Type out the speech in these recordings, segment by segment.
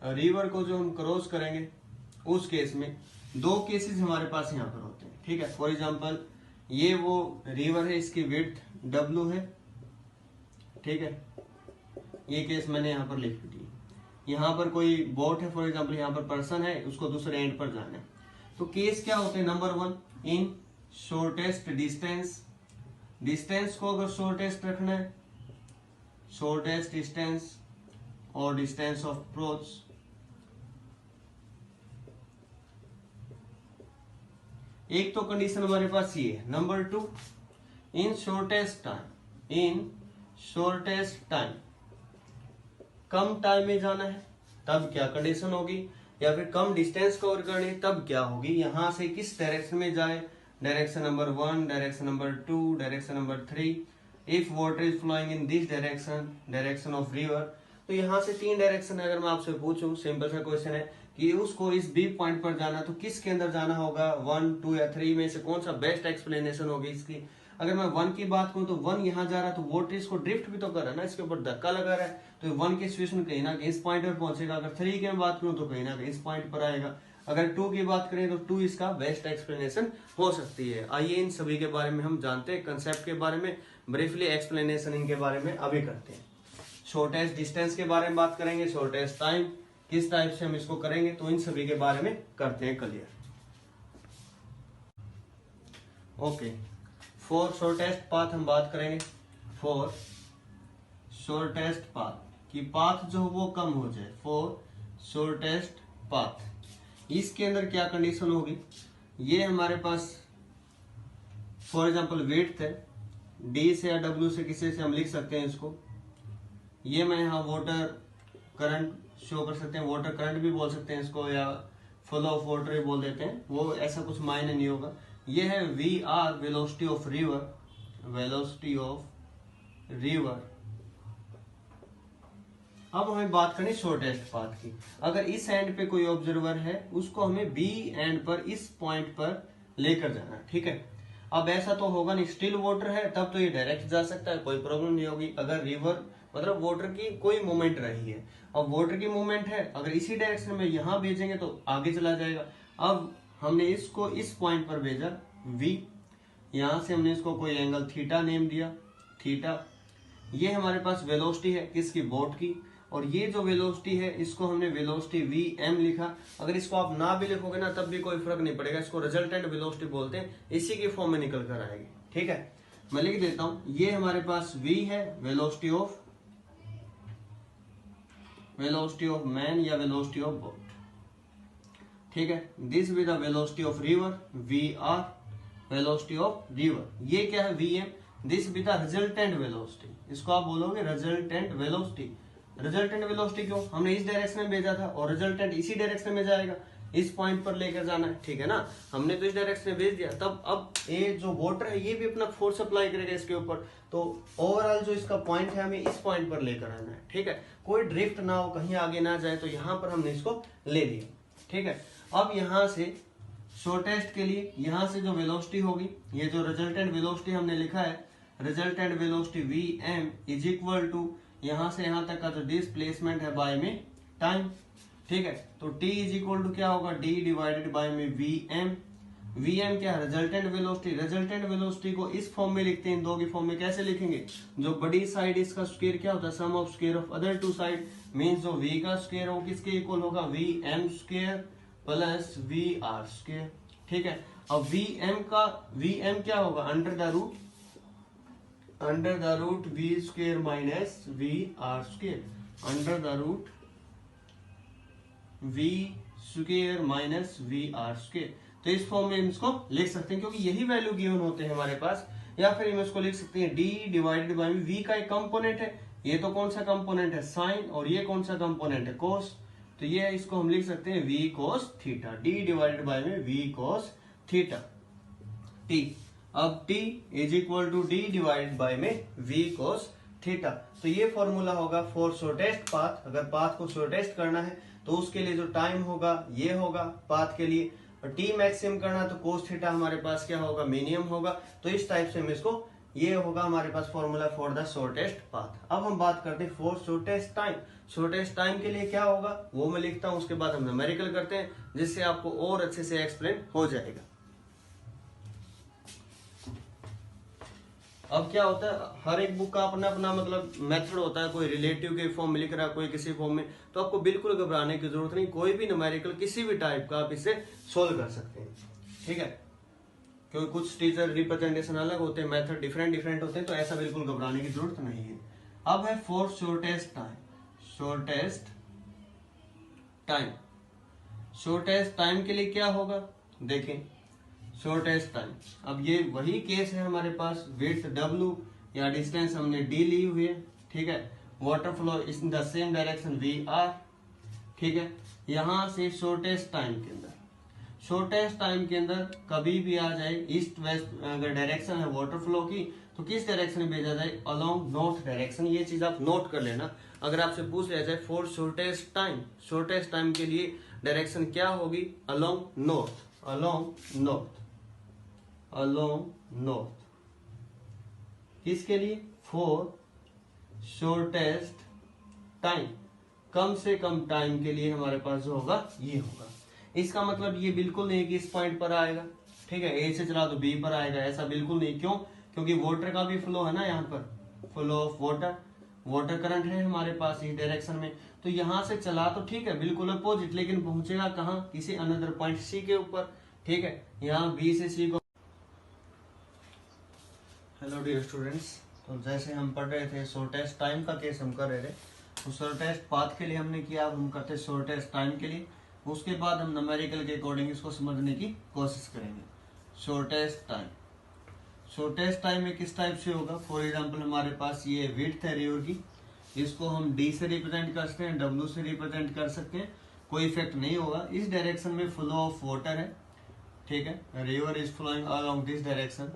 River को जो हम क्रॉस करेंगे उस केस में दो केसेस हमारे पास यहाँ पर होते हैं, ठीक है। फॉर एग्जांपल ये वो रिवर है, इसकी विड्थ W है, ठीक है। ये केस मैंने यहाँ पर लिख दी। यहाँ पर कोई बोट है, फॉर एग्जांपल यहाँ पर पर्सन है, उसको दूसरे एंड पर जाना है। तो केस क्या होते हैं, नंबर 1 इन शॉर्टेस्ट डिस्टेंस, डिस्टेंस को अगर शॉर्टेस्ट रखना है, शॉर्टेस्ट डिस्टेंस और डिस्टेंस ऑफ अप्रोच, एक तो कंडीशन हमारे पास ये है। नंबर 2 इन शॉर्टेस्ट टाइम, इन शॉर्टेस्ट टाइम, कम टाइम में जाना है तब क्या कंडीशन होगी, या फिर कम डिस्टेंस कवर करनी है तब क्या होगी, यहां से किस डायरेक्शन में जाए, direction number 1, direction number 2, direction number 3, if water is flowing in this direction, direction of river. तो यहाँ से 3 डायरेक्शन है। अगर मैं आपसे पूछूं, सिंपल सा क्वेश्चन है कि उसको इस बी पॉइंट पर जाना, तो किसके अंदर जाना होगा, 1, 2 या 3 में से कौन सा बेस्ट एक्सप्लेनेशन होगी इसकी। अगर मैं 1 की बात करूं तो 1 यहाँ जा रहा है, तो वाटर इसको ड्रिफ्ट भी तो कर रहा है ना, इसके ऊपर धक्का लगा रहा है, तो 1 की सिचुएशन कहीं ना कहीं इस पॉइंट पर पहुंचेगा। अगर 3 की मैं बात करूं तो कहीं ना कहीं इस पॉइंट पर आएगा। अगर 2 की बात करें तो 2 इसका बेस्ट एक्सप्लेनेशन हो सकती है। आइए इन सभी के बारे में हम जानते हैं, कंसेप्ट के बारे में ब्रीफली एक्सप्लेनेशन इनके बारे में अभी करते हैं। शॉर्टेस्ट डिस्टेंस के बारे में बात करेंगे, शॉर्टेस्ट टाइम किस टाइप से हम इसको करेंगे, तो इन सभी के बारे में करते हैं clear. Okay, for shortest path हम बात करेंगे। फॉर शॉर्टेस्ट पाथ की पाथ जो वो कम हो जाए, फॉर शॉर्टेस्ट पाथ, इसके अंदर क्या कंडीशन होगी, ये हमारे पास फॉर एग्जांपल विड्थ है, डी से या डब्ल्यू से किसी से हम लिख सकते हैं इसको। ये मैं यहाँ वाटर करंट शो कर सकते हैं, वाटर करंट भी बोल सकते हैं इसको, या फ्लो ऑफ वाटर भी बोल देते हैं, वो ऐसा कुछ मायने नहीं होगा। ये है V R, velocity of river, velocity of river. अब हमें बात करनी शॉर्टेस्ट पाथ की। अगर इस एंड पे कोई ऑब्जर्वर है, उसको हमें बी एंड पर, इस पॉइंट पर लेकर जाना, ठीक है। अब ऐसा तो होगा नहीं, स्टिल वाटर है तब तो ये डायरेक्ट जा सकता है, कोई प्रॉब्लम नहीं होगी। अगर रिवर मतलब वाटर की कोई मूवमेंट रही है और वाटर की मूवमेंट है, अगर इसी डायरेक्शन में यहां भेजेंगे तो आगे चला जाएगा। अब हमने इसको इस पॉइंट पर भेजा V, यहां से हमने इसको कोई एंगल थीटा नेम दिया, थीटा। ये हमारे पास वेलोसिटी है किसकी, बोट की, और ये जो वेलोसिटी है इसको हमने वेलोसिटी Vm लिखा। अगर इसको आप ना भी लिखोगे ना तब भी कोई फर्क नहीं पड़ेगा, इसको रिजल्टेंट वेलोसिटी बोलते हैं, इसी की फॉर्म में निकल कर आएगी, ठीक है। मैं लिख देता हूं, ये हमारे पास V है, वेलोसिटी ऑफ मैन या वेलोसिटी ऑफ बोट, ठीक है। This with the velocity of river, VR, velocity of river. ये क्या है, Vm, this with the resultant velocity, इसको आप बोलोगे रिजल्टेंट वेलोसिटी। रिजल्टेंट वेलोसिटी क्यों, हमने इस डायरेक्शन में भेजा था और रिजल्टेंट इसी डायरेक्शन में जाएगा, इस पॉइंट पर लेकर जाना है, ठीक है ना। हमने तो इस डायरेक्शन में भेज दिया, तब अब ये जो वाटर है ये भी अपना फोर्स अप्लाई करेगा इसके ऊपर, तो ओवरऑल जो इसका पॉइंट है हमें इस पॉइंट पर लेकर आना है, ठीक है। कोई ड्रिफ्ट ना हो, कहीं आगे ना जाए, तो यहाँ पर हमने इसको ले लिया, ठीक है। अब यहाँ से शॉर्टेस्ट के लिए यहाँ से जो वेलोसिटी होगी, ये जो रिजल्टेंट वेलोसिटी हमने लिखा है, resultant velocity Vm is equal to यहां से यहां तक का जो डिस्प्लेसमेंट है बाय में टाइम, ठीक है। तो t इज इक्वल टू क्या होगा, d डिवाइडेड बाय में Vm। Vm क्या, रिजल्टेंट वेलोसिटी। रिजल्टेंट वेलोसिटी को इस फॉर्म में लिखते हैं, दो की फॉर्म में कैसे लिखेंगे, जो बड़ी साइड इसका स्क्वायर क्या होता है, sum of square of other two side, means जो v का स्क्वायर हो किसके इक्वल होगा, Vm square plus Vr square, ठीक है। अब Vm क्या होगा, under the root V square minus VR square, under the root V square minus VR square. तो इस फॉर्म में हम इसको लिख सकते हैं, क्योंकि यही वैल्यू गिवन होते हैं हमारे पास। या फिर हम इसको लिख सकते हैं d डिवाइडेड बाय V का एक कंपोनेंट है, ये तो कौन सा कंपोनेंट है, साइन, और ये कौन सा कंपोनेंट है, कोस। तो ये इसको हम लिख सकते हैं V cos theta, d divided by में V कोस थीटा, t। अब t is equal to d divided by में V कोस थीटा। तो ये फॉर्मूला होगा फॉर शॉर्टेस्ट पाथ। अगर पाथ को शॉर्टेस्ट करना है तो उसके लिए जो टाइम होगा ये होगा पाथ के लिए, और t मैक्सिमम करना तो कोस थीटा हमारे पास क्या होगा, मिनिमम होगा। तो इस टाइप से हम इसको ये होगा हमारे पास formula for the shortest path. अब हम बात करते हैं for shortest time. Shortest time के लिए क्या होगा वो मैं लिखता हूं, उसके बाद हम न्यूमेरिकल करते हैं जिससे आपको और अच्छे से एक्सप्लेन हो जाएगा। अब क्या होता है, हर एक बुक का अपना अपना मतलब मेथड होता है, कोई रिलेटिव के फॉर्म में लिख रहा है, कोई किसी फॉर्म में, तो आपको बिल्कुल घबराने की जरूरत नहीं। कोई भी न्यूमेरिकल किसी भी टाइप का आप इसे सोल्व कर सकते हैं, ठीक है। क्योंकि कुछ टीचर रिप्रेजेंटेशन अलग होते हैं, मेथड डिफरेंट होते हैं, तो ऐसा बिल्कुल घबराने की जरूरत नहीं है। अब है for shortest time. Shortest time, shortest time के लिए क्या होगा, देखें शॉर्टेस्ट टाइम। अब ये वही केस है हमारे पास, विड्थ W या डिस्टेंस हमने D ली हुई है, ठीक है। Water flow in the same direction VR, ठीक है। यहां से शॉर्टेस्ट टाइम के अंदर, शॉर्टेस्ट टाइम के अंदर कभी भी आ जाए ईस्ट वेस्ट अगर डायरेक्शन है वाटर फ्लो की, तो किस डायरेक्शन में भेजा जाए, अलोंग नॉर्थ डायरेक्शन। ये चीज आप नोट कर लेना। अगर आपसे पूछ लिया जाए for shortest time, shortest time के लिए डायरेक्शन क्या होगी, along north, along north, along north. किसके लिए, फॉर शॉर्टेस्ट टाइम, कम से कम टाइम के लिए हमारे पास जो होगा ये होगा। इसका मतलब ये बिल्कुल नहीं कि इस पॉइंट पर आएगा, ठीक है, ए से चला तो बी पर आएगा, ऐसा बिल्कुल नहीं। क्यों, क्योंकि वाटर का भी फ्लो है ना, यहाँ पर flow of water, water current है हमारे पास इस डायरेक्शन में, तो यहां से चला तो ठीक है बिल्कुल अपोजिट, लेकिन पहुंचेगा कहाँ, किसी अनदर पॉइंट सी के ऊपर, ठीक है। यहाँ बी से सी को, हेलो डियर स्टूडेंट्स, तो जैसे हम पढ़ रहे थे शॉर्टेस्ट टाइम का केस हम कर रहे थे, तो शॉर्टेस्ट पाथ के लिए हमने किया, अब हम करते शॉर्टेस्ट टाइम के लिए। उसके बाद हम न्यूमेरिकल के अकॉर्डिंग इसको समझने की कोशिश करेंगे। शॉर्टेस्ट टाइम, शॉर्टेस्ट टाइम में किस टाइप से होगा, फॉर एग्जांपल हमारे पास ये विड्थ है रिवर की, इसको हम D से रिप्रेजेंट कर सकते हैं, W से रिप्रेजेंट कर सकते हैं, कोई इफेक्ट नहीं होगा। इस डायरेक्शन में फ्लो ऑफ वाटर है, ठीक है, river is flowing along this direction.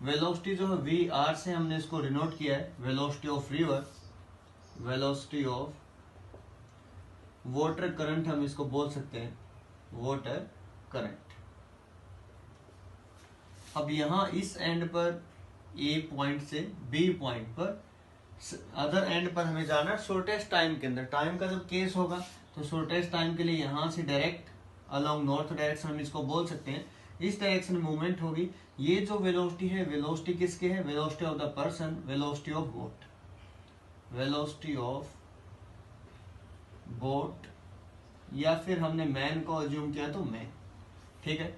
Velocity जो है VR से हमने इसको डिनोट किया है, velocity of river, velocity of water current हम इसको बोल सकते हैं, वाटर करंट। अब यहां इस एंड पर A पॉइंट से B पॉइंट पर, अदर एंड पर हमें जाना है शॉर्टेस्ट टाइम के अंदर। टाइम का जब केस होगा तो शॉर्टेस्ट टाइम के लिए यहां से डायरेक्ट अलोंग नॉर्थ डायरेक्शन हम इसको बोल सकते हैं, इस डायरेक्शन में मूवमेंट होगी। ये जो वेलोसिटी है, वेलोसिटी किसके है, velocity of the person, velocity of boat, velocity of boat, या फिर हमने मैन को अज्यूम किया तो मैन, ठीक है।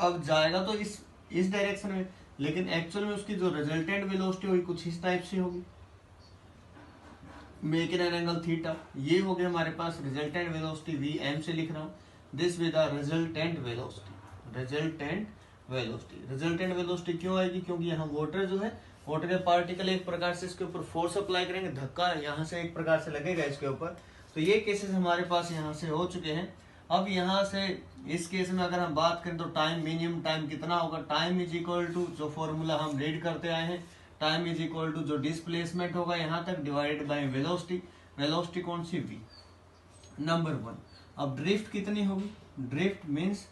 अब जाएगा तो इस डायरेक्शन में, लेकिन एक्चुअल में उसकी जो रिजल्टेंट वेलोसिटी होगी कुछ इस टाइप से होगी, make in an angle theta. ये हो गया हमारे पास रिजल्टेंट वेलोसिटी, VM से लिख रहा हूं, this with the resultant velocity, resultant velocity. Resultant velocity क्यों आएगी, क्योंकि यहाँ वाटर जो है, वाटर के पार्टिकल एक प्रकार से इसके ऊपर फोर्स अप्लाई करेंगे, धक्का यहाँ से एक प्रकार से लगेगा इसके ऊपर। तो ये केसेस हमारे पास यहाँ से हो चुके हैं। अब यहाँ से इस केस में अगर हम बात करें तो टाइम, मिनिमम टाइम कितना होगा, टाइम इज इक्वल टू जो फॉर्मूला हम रीड करते आए हैं, टाइम इज इक्वल टू जो डिस्प्लेसमेंट होगा यहाँ तक डिवाइडेड बाय वेलोसिटी। वेलोसिटी कौन सी, V, नंबर 1। अब ड्रिफ्ट कितनी होगी, ड्रिफ्ट मीन्स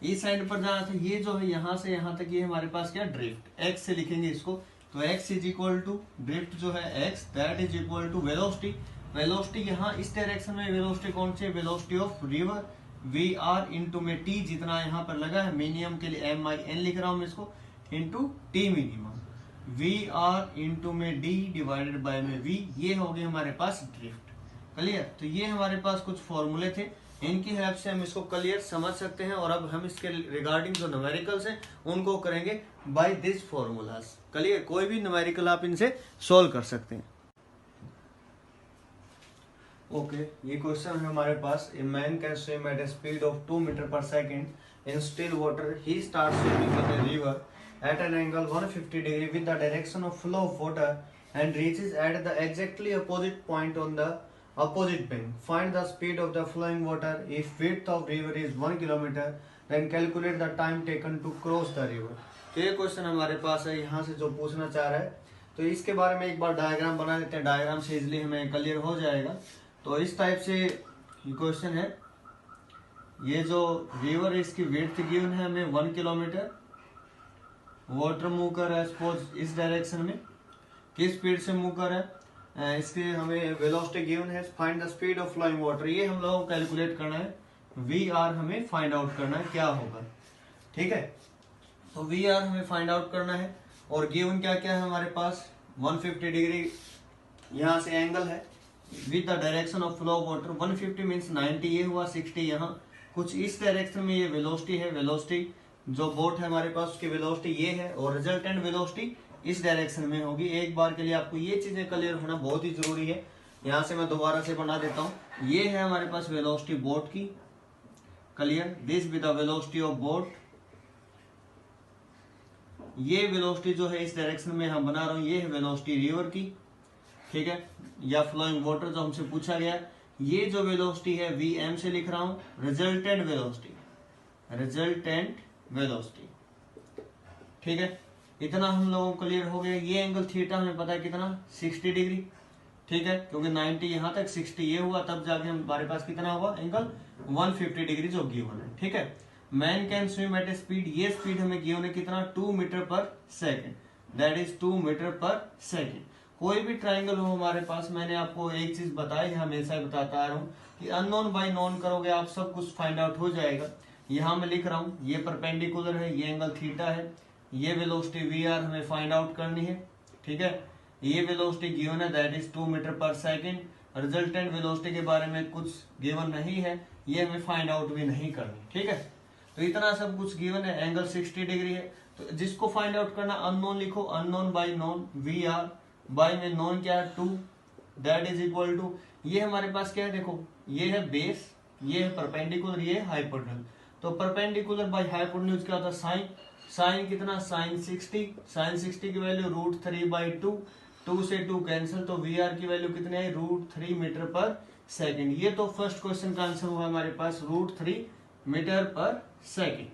इस एंड पर जाना था, ये जो है यहाँ से यहाँ तक, ये हमारे पास क्या, ड्रिफ्ट, x से लिखेंगे इसको, तो x is equal to drift जो है x, that is equal to velocity. Velocity यहाँ इस डायरेक्शन में वेलोसिटी कौन सी है, velocity of river, VR into में T जितना यहाँ पर लगा है, मिनिमम के लिए MIN लिख रहा हूँ मैं इसको, into T minimum, VR into में D डिवाइडेड बाय में V। ये हो गए हमारे पास ड्रिफ्ट, क्लियर। तो ये हमारे पास कुछ फॉर्मूले थे, इनकी हेल्प से हम इसको क्लियर समझ सकते हैं, और अब हम इसके रिगार्डिंग जो न्यूमेरिकल्स हैं उनको करेंगे बाय दिस फॉर्मूलाज, क्लियर। कोई भी न्यूमेरिकल आप इनसे सोल्व कर सकते हैं। ओके, ये क्वेश्चन है हमारे पास, a man can swim at a speed of 2 metre per second in still water, he start swimming in the river at an angle 150 degree with the direction of flow of water and reaches at the exactly opposite point on the opposite bank. Find the speed of the flowing water. If width of river is 1 kilometer, then calculate the time taken to cross the river. तो ये question हमारे पास है, यहाँ से जो पूछना चाह रहा है, तो इसके बारे में एक बार डायग्राम बना लेते हैं, डायग्राम से इजिली हमें क्लियर हो जाएगा। तो इस टाइप से ये क्वेश्चन है, ये जो रिवर है इसकी विड्थ गिवन है हमें 1 किलोमीटर, वाटर मूव कर रहा है सपोज इस डायरेक्शन में, किस स्पीड से मूव कर रहा है, इसके हमें वेलोसिटी गिवन है, find the speed of flowing water, ये हम लोगों को कैलकुलेट करना है, वी आर हमें फाइंड आउट करना है क्या होगा, ठीक है। तो वी आर हमें फाइंड आउट करना है और गिवन क्या क्या है हमारे पास, 150 डिग्री यहाँ से एंगल है with the direction of flow of water, 150 means 90 ये हुआ, 60 यहाँ, कुछ इस डायरेक्शन में ये वेलोसिटी है, वेलोसिटी जो बोट है हमारे पास उसकी वेलोसिटी ये है और रिजल्टेंट वेलोसिटी इस डायरेक्शन में होगी। एक बार के लिए आपको ये चीजें क्लियर होना बहुत ही जरूरी है। यहाँ से मैं दोबारा से बना देता हूँ, ये है हमारे पास वेलोसिटी बोट की, clear, this with the velocity of boat, ये वेलोसिटी जो है इस डायरेक्शन में हम बना रहा हूँ ये है वेलोसिटी रिवर की, ठीक है, या फ्लोइंग वाटर जो हमसे पूछा गया। ये जो वेलोसिटी है वी एम से लिख रहा हूं, रिजल्टेंट वेलोसिटी, रिजल्टेंट वेलोसिटी, ठीक है। इतना हम लोगों को क्लियर हो गया। ये एंगल थीटा हमें पता है कितना, 60 डिग्री, ठीक है, क्योंकि 90 यहां तक 60 ये हुआ, तब जाके हमारे पास कितना हुआ एंगल 150 डिग्री जो गिवन है, ठीक है। Man can swim at a speed, ये स्पीड हमें गिवन है कितना, 2 metre per second, that is 2 metre per second. कोई भी ट्राइंगल हो हमारे पास, मैंने आपको एक चीज बताई है, हमेशा बताता आ रहा हूँ कि अननोन बाय नोन करोगे आप सब कुछ फाइंड आउट हो जाएगा। यहाँ मैं लिख रहा हूँ ये परपेंडिकुलर है, ये एंगल थीटा है, ये वेलोसिटी वी आर हमें फाइंड आउट करनी है, ठीक है। ये वेलोसिटी गिवन है that is 2 metre per second. Resultant velocity के बारे में कुछ गिवन नहीं है, ये हमें फाइंड आउट भी नहीं करनी, ठीक है। तो इतना सब कुछ गिवन है, एंगल 60 डिग्री है, तो जिसको फाइंड आउट करना अननोन लिखो, unknown by known, V R by में नोन क्या है 2, दैट इज इक्वल टू, ये हमारे पास क्या है देखो, ये है बेस, ये है परपेंडिकुलर, ये है हाइपोटेन्यूज, तो परपेंडिकुलर बाय हाइपोटेन्यूज क्या होता है साइन, साइन कितना, साइन 60, साइन 60 की वैल्यू √3/2, 2 से 2 कैंसिल, तो वी आर की वैल्यू कितनी है √3 मीटर पर सेकेंड। ये तो फर्स्ट क्वेश्चन का आंसर हुआ हमारे पास √3 मीटर पर सेकेंड,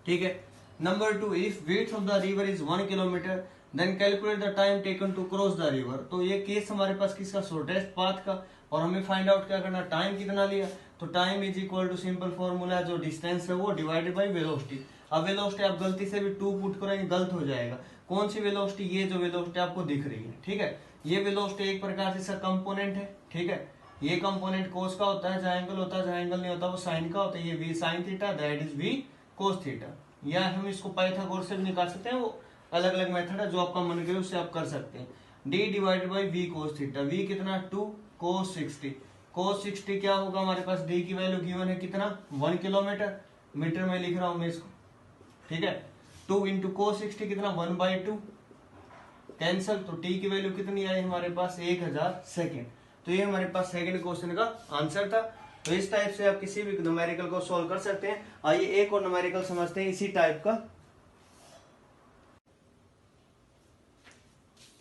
ठीक है। Number 2, if width of the river is 1 kilometre then calculate the time taken to cross the river. तो ये केस हमारे पास किसका, शॉर्टेस्ट पाथ का, और हमें फाइंड आउट क्या करना, टाइम कितना लिया, तो time is equal to simple formula है, जो डिस्टेंस है वो डिवाइडेड बाय वेलोसिटी। अब वेलोसिटी आप गलती से भी 2 पुट करेंगे गलत हो जाएगा। कौन सी वेलोसिटी, ये जो वेलोसिटी आपको दिख रही है, ठीक है, ये वेलोसिटी एक प्रकार से इसका कंपोनेंट है, ठीक है। ये कंपोनेंट कोस का होता है, जहां एंगल होता है, जहां एंगल नहीं होता वो साइन का होता है, ये V sine theta that is V cos theta, या हम इसको पाइथागोरस से भी निकाल सकते हैं, वो अलग अलग मेथड है, जो आपका मन करे उससे आप कर सकते हैं। d divided by V cos theta, v कितना 2 कोस 60, कोस 60 क्या होगा हमारे पास, d की वैल्यू गिवन है कितना 1 किलोमीटर, मीटर में लिख रहा हूं मैं इसको, ठीक है। 2 इंटू कोस 60 कितना 1/2 कैंसल, तो t की वैल्यू कितनी आई हमारे पास 1000 सेकेंड। तो ये हमारे पास सेकंड क्वेश्चन का आंसर था। तो इस टाइप से आप किसी भी न्यूमेरिकल को सॉल्व कर सकते हैं। आइए एक और न्यूमेरिकल समझते हैं इसी टाइप का।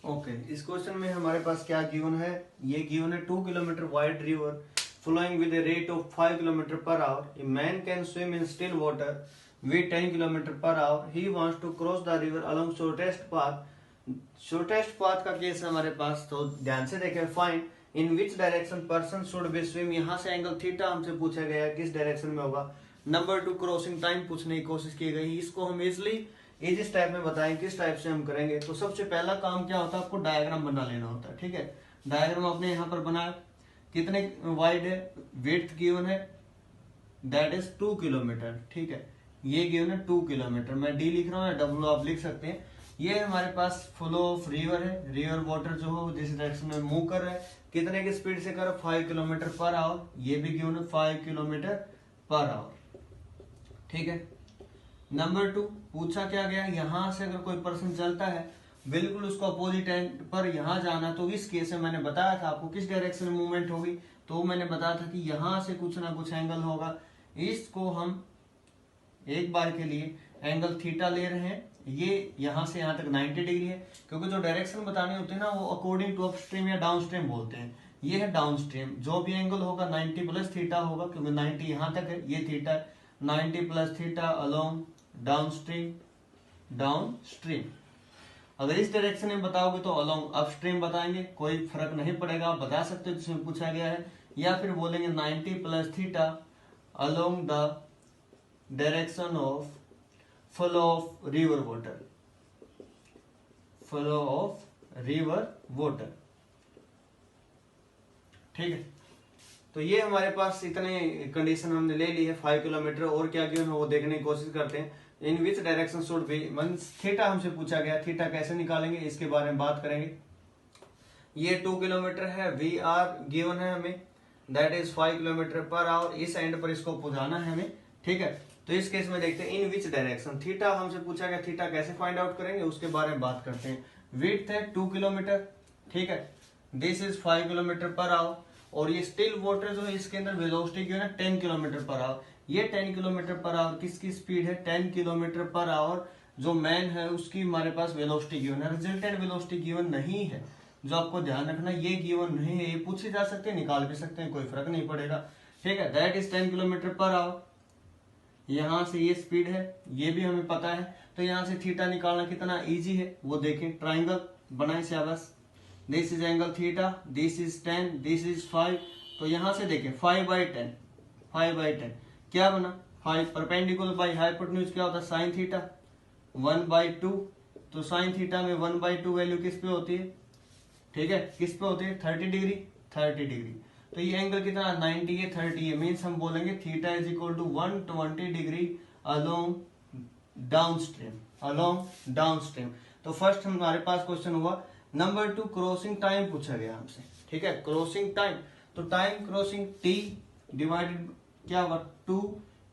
ओके, इस क्वेश्चन में हमारे पास क्या गिवन है, ये गिवन है 2 kilometre wide river flowing with a rate of 5 km per hour. A man can swim in still water with 10 km per hour. He wants to cross the river along shortest path. Shortest path का case है हमारे पास, तो ध्यान से देखें। Find in which direction person should be swim, यहाँ से angle theta हमसे पूछा गया है किस डायरेक्शन में होगा। नंबर 2, क्रॉसिंग टाइम पूछने की कोशिश की गई, इसको हम इजी टाइप में बताएं किस टाइप से हम करेंगे। तो सबसे पहला काम क्या होता है, आपको डायग्राम बना लेना होता है, ठीक है। डायग्राम आपने यहाँ पर बनाया, कितने वाइड है, विड्थ गिवन है दैट इज 2 किलोमीटर, ठीक है, ये गिवन है 2 किलोमीटर, मैं डी लिख रहा हूँ या डब्ल्यू आप लिख सकते हैं। ये हमारे पास फ्लो ऑफ रिवर है, रिवर वाटर जो हो जिस डायरेक्शन में मूव कर रहा है, कितने की स्पीड से कर रहा है 5 किलोमीटर पर आवर, ये भी गिवन है 5 किलोमीटर पर आवर, ठीक है। नंबर 2, पूछा क्या गया, यहां से अगर कोई पर्सन चलता है बिल्कुल उसको अपोजिट एंड पर यहां जाना, तो इस केस में मैंने बताया था आपको किस डायरेक्शन में मूवमेंट होगी, तो मैंने बताया था कि यहां से कुछ ना कुछ एंगल होगा। इसको हम एक बार के लिए एंगल थीटा ले रहे हैं, ये यहां से यहां तक 90 डिग्री है, क्योंकि जो डायरेक्शन बतानी होती है ना वो अकॉर्डिंग टू अपस्ट्रीम या डाउनस्ट्रीम बोलते हैं। ये है डाउनस्ट्रीम, जो भी एंगल होगा 90 प्लस थीटा होगा, क्योंकि 90 यहां तक है, ये थीटा है, 90 प्लस थीटा अलोंग डाउनस्ट्रीम। अगर इस डायरेक्शन में बताओगे तो अलोंग अपस्ट्रीम बताएंगे, कोई फर्क नहीं पड़ेगा, आप बता सकते हो जिसमें पूछा गया है, या फिर बोलेंगे 90 plus theta along the direction of flow of river water, flow of river water. ठीक है, तो ये हमारे पास इतने कंडीशन हमने ले ली है। 5 किलोमीटर और क्या गिवन है वो देखने की कोशिश करते हैं। In which direction should be, means theta हमसे पूछा गया, थीटा कैसे निकालेंगे इसके बारे में बात करेंगे। ये 2 किलोमीटर है, वी आर गिवन है हमें, that is 5 kilometre per hour. इस एंड पर इसको पहुंचाना है हमें। ठीक है, तो इस केस में देखते हैं इन विच डायरेक्शन। थीटा हमसे पूछा गया, थीटा कैसे फाइंड आउट करेंगे उसके बारे में बात करते हैं। विड्थ है 2 किलोमीटर, ठीक है, this is 5 kilometre per hour, और ये स्टिल वाटर जो है इसके अंदर वेलोसिटी जो है ना 10 किलोमीटर पर आवर। ये 10 किलोमीटर पर आवर किसकी स्पीड है, 10 किलोमीटर पर आवर जो मैन है उसकी हमारे पास वेलोसिटी गिवन है। रिजल्टेंट वेलोसिटी गिवन नहीं है, जो आपको ध्यान रखना, ये गिवन नहीं है। ये पूछे जा सकते हैं, निकाल भी सकते हैं, कोई फर्क नहीं पड़ेगा। ठीक है, that is 10 kilometre per hour. यहां से ये स्पीड है, ये भी हमें पता है, तो यहां से थीटा निकालना कितना इजी है वो देखें। ट्राइंगल बनाए शाबाश, this is angle theta, this is 10, this is 5। तो यहां से देखें 5/10, 5/10 क्या बना, 5 परपेंडिकुलर बाई हाइपोटेन्यूज क्या होता है साइन थीटा, 1/2। तो साइन थीटा में 1/2 वैल्यू किस पे होती है, ठीक है, किस पे होती है, 30 डिग्री, 30 डिग्री। तो ये एंगल कितना 90 है, 30 है, मीन्स हम बोलेंगे theta is equal to 120 degree along downstream, along downstream. तो फर्स्ट हमारे पास क्वेश्चन हुआ। नंबर 2 क्रॉसिंग टाइम पूछा गया हमसे। ठीक है, क्रॉसिंग टाइम, तो टाइम क्रॉसिंग टी डिवाइडेड क्या होगा, 2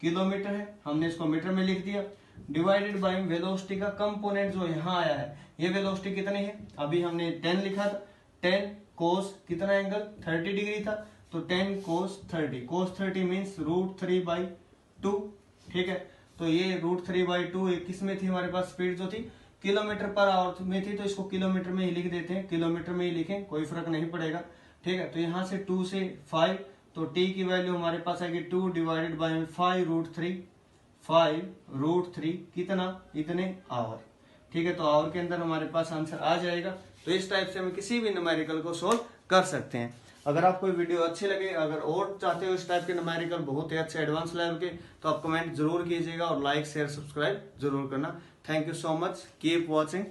किलोमीटर है, हमने इसको मीटर में लिख दिया, डिवाइडेड बाय वेलोसिटी का कंपोनेंट जो यहाँ आया है। ये वेलोसिटी कितनी है, अभी हमने 10 लिखा था, 10 कोस कितना एंगल 30 डिग्री था, तो 10 कोस 30, कोस 30 मीन्स √3/2। ठीक है, तो ये √3/2 किस में थी हमारे पास, स्पीड जो थी किलोमीटर पर आवर में थी, तो इसको किलोमीटर में ही लिख देते हैं, किलोमीटर में ही लिखें, कोई फर्क नहीं पड़ेगा। ठीक है, तो यहाँ से 2 से 5, तो टी की वैल्यू हमारे पास आएगी 2 डिवाइडेड बाई 5√3, 5√3 कितना, इतने आवर। ठीक है, तो आवर के अंदर हमारे पास आंसर आ जाएगा। तो इस टाइप से हम किसी भी न्यूमेरिकल को सोल्व कर सकते हैं। अगर आपको वीडियो अच्छी लगे, अगर और चाहते हो इस टाइप के न्यूमेरिकल बहुत ही अच्छे एडवांस लेवल के, तो आप कमेंट जरूर कीजिएगा और लाइक शेयर सब्सक्राइब जरूर करना। Thank you so much, keep watching.